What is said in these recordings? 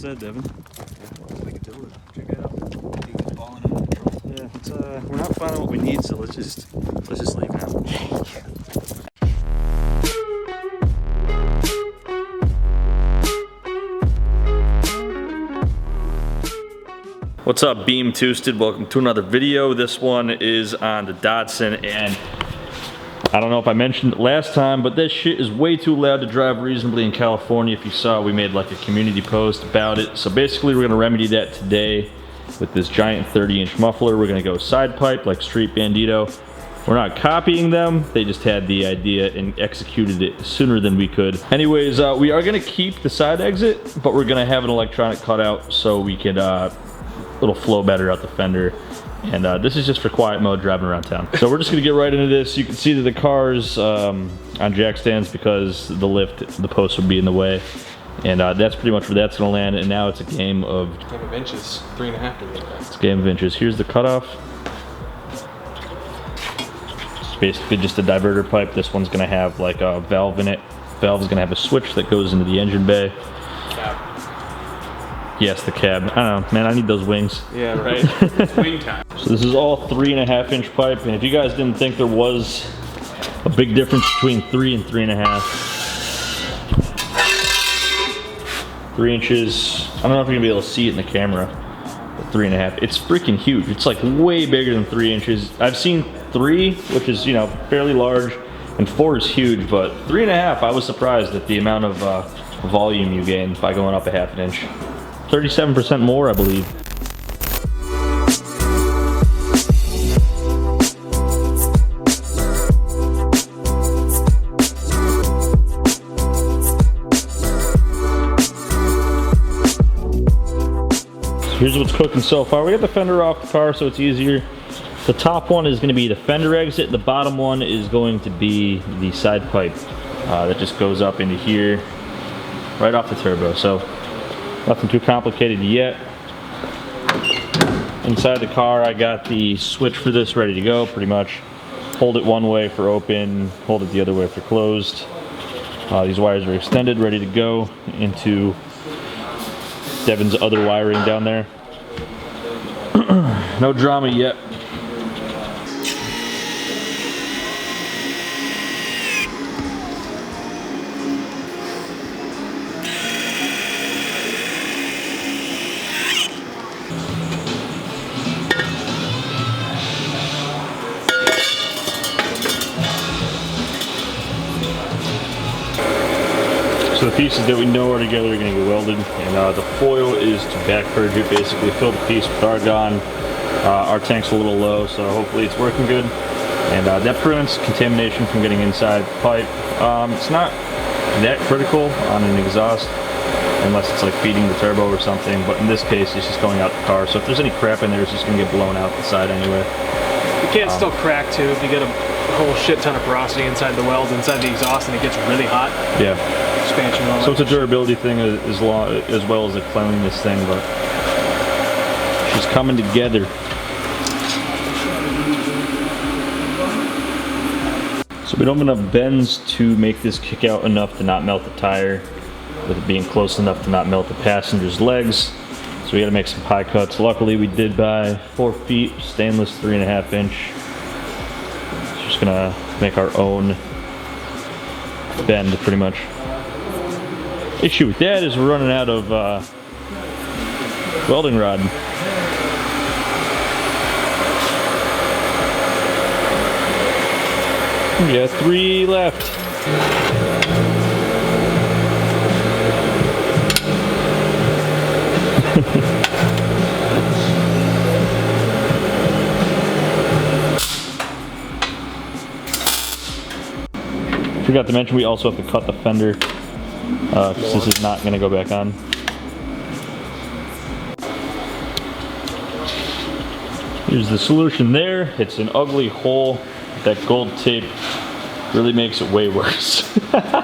What's that, Devin? Yeah, we can do it. Check it out. It's falling under control. Yeah, it's we're not finding what we need, so let's just leave now. What's up, Teamboosted? Welcome to another video. This one is on the Datsun, and I don't know if I mentioned it last time, but this shit is way too loud to drive reasonably in California. If you saw, we made like a community post about it. So basically we're gonna remedy that today with this giant 30-inch muffler. We're gonna go side pipe like Street Bandito. We're not copying them. They just had the idea and executed it sooner than we could. Anyways, we are gonna keep the side exit, but we're gonna have an electronic cutout so we can, it'll flow better out the fender. And this is just for quiet mode driving around town. So we're just gonna get right into this. You can see that the car's on jack stands because the post would be in the way. And that's pretty much where that's gonna land. And now it's a game of inches, 3.5 to be exact. It's a game of inches. Here's the cutoff. It's basically just a diverter pipe. This one's gonna have like a valve in it. Valve is gonna have a switch that goes into the engine bay. Yes, the cab. I don't know, man, I need those wings. Yeah, right. It's wing time. So this is all 3.5-inch pipe, and if you guys didn't think there was a big difference between 3 and 3.5. 3 inches, I don't know if you're gonna be able to see it in the camera, but 3.5, it's freaking huge. It's like way bigger than 3 inches. I've seen 3, which is, you know, fairly large, and 4 is huge, but 3.5, I was surprised at the amount of volume you gain by going up a 1/2 inch. 37% more, I believe. Here's what's cooking so far. We got the fender off the car, so it's easier. The top one is going to be the fender exit. The bottom one is going to be the side pipe that just goes up into here, right off the turbo. So nothing too complicated yet. Inside the car, I got the switch for this ready to go, pretty much. Hold it one way for open, hold it the other way for closed. These wires are extended, ready to go into Devin's other wiring down there. No drama yet. So the pieces that we know are together are going to get welded, and the foil is to back purge it, basically fill the piece with argon. Our tank's a little low, so hopefully it's working good. And that prevents contamination from getting inside the pipe. It's not that critical on an exhaust, unless it's like feeding the turbo or something, but in this case it's just going out the car. So if there's any crap in there, it's just going to get blown out the side anyway. You can still crack too if you get a whole shit ton of porosity inside the welds, inside the exhaust, and it gets really hot. Yeah. Expansion. So it's a durability thing as well as a cleanliness thing, but she's coming together. So we don't have enough bends to make this kick out enough to not melt the tire, with it being close enough to not melt the passenger's legs. So we got to make some pie cuts. Luckily we did buy 4 feet stainless 3.5 inch. Just gonna make our own bend pretty much. Issue with that is we're running out of welding rod. We got 3 left. Forgot to mention we also have to cut the fender. Because this is not going to go back on. Here's the solution there. It's an ugly hole. That gold tape really makes it way worse. But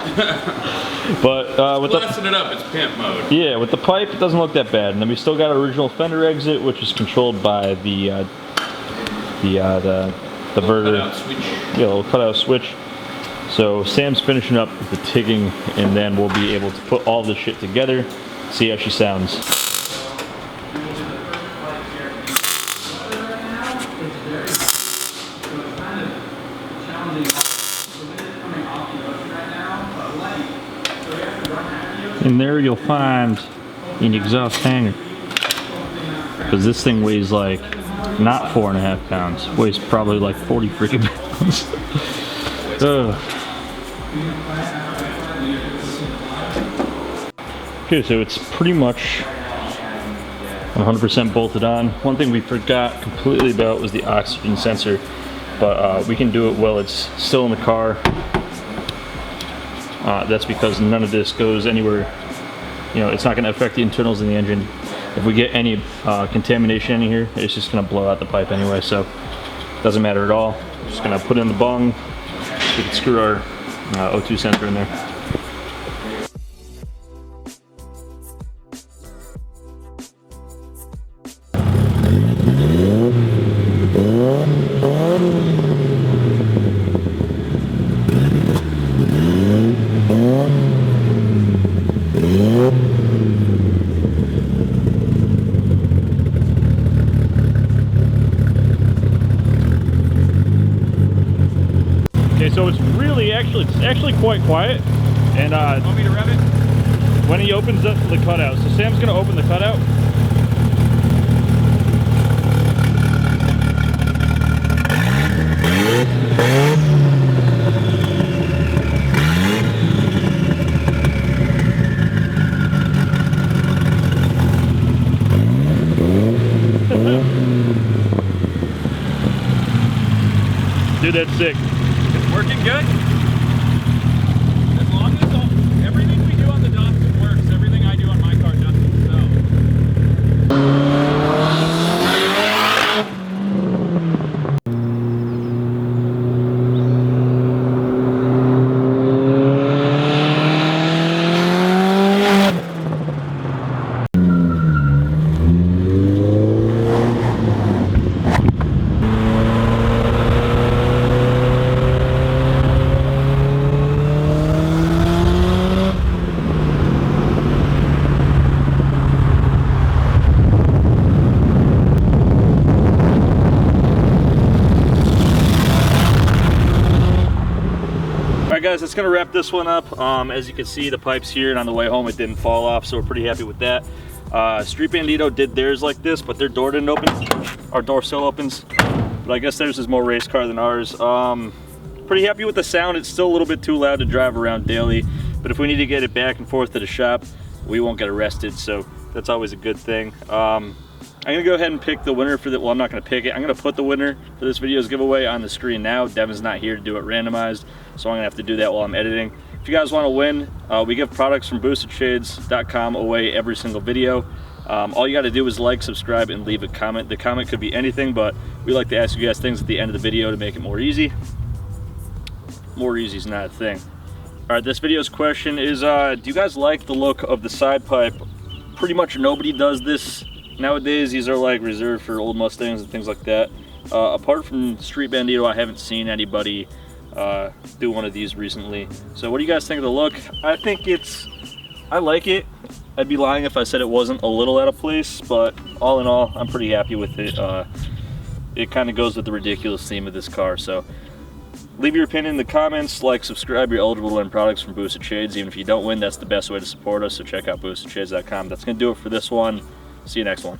with blasting it up, it's pimp mode. Yeah, with the pipe, it doesn't look that bad. And then we still got our original fender exit, which is controlled by the verter. Switch. Yeah, a little cutout switch. So Sam's finishing up the tigging, and then we'll be able to put all this shit together. see how she sounds. And there you'll find an exhaust hanger, because this thing weighs like not 4.5 pounds, weighs probably like 40 freaking pounds. Okay, so it's pretty much 100% bolted on. One thing we forgot completely about was the oxygen sensor, but we can do it while it's still in the car. That's because none of this goes anywhere. You know, it's not going to affect the internals in the engine. If we get any contamination in here, it's just going to blow out the pipe anyway, so it doesn't matter at all. We're just going to put in the bung. We can screw our O2 sensor in there. Okay, so it's actually quite quiet, and Want me to rev it? when he opens up the cutout, so Sam's gonna open the cutout. Dude, that's sick. It's working good. As long as everything we do on the Dobson works, everything I do on my car doesn't. So. Alright guys, that's gonna wrap this one up. As you can see, the pipes here, and on the way home it didn't fall off, so we're pretty happy with that. Street Bandito did theirs like this, but their door didn't open. Our door still opens, but I guess theirs is more race car than ours. Pretty happy with the sound. It's still a little bit too loud to drive around daily, but if we need to get it back and forth to the shop, we won't get arrested, so that's always a good thing. I'm gonna go ahead and pick the winner for the, well, I'm not gonna pick it. I'm gonna put the winner for this video's giveaway on the screen now. Devin's not here to do it randomized, so I'm gonna have to do that while I'm editing. If you guys wanna win, we give products from boostedshades.com away every single video. All you gotta do is like, subscribe, and leave a comment. The comment could be anything, but we like to ask you guys things at the end of the video to make it more easy. More easy is not a thing. All right, this video's question is, do you guys like the look of the side pipe? Pretty much nobody does this nowadays. These are like reserved for old Mustangs and things like that. Apart from Street Bandito, I haven't seen anybody do one of these recently. So what do you guys think of the look? I like it. I'd be lying if I said it wasn't a little out of place, but all in all, I'm pretty happy with it. It kind of goes with the ridiculous theme of this car, so leave your opinion in the comments, like, subscribe, you're eligible to win products from Boosted Shades. Even if you don't win, that's the best way to support us, so check out boostedshades.com. That's going to do it for this one. See you next one.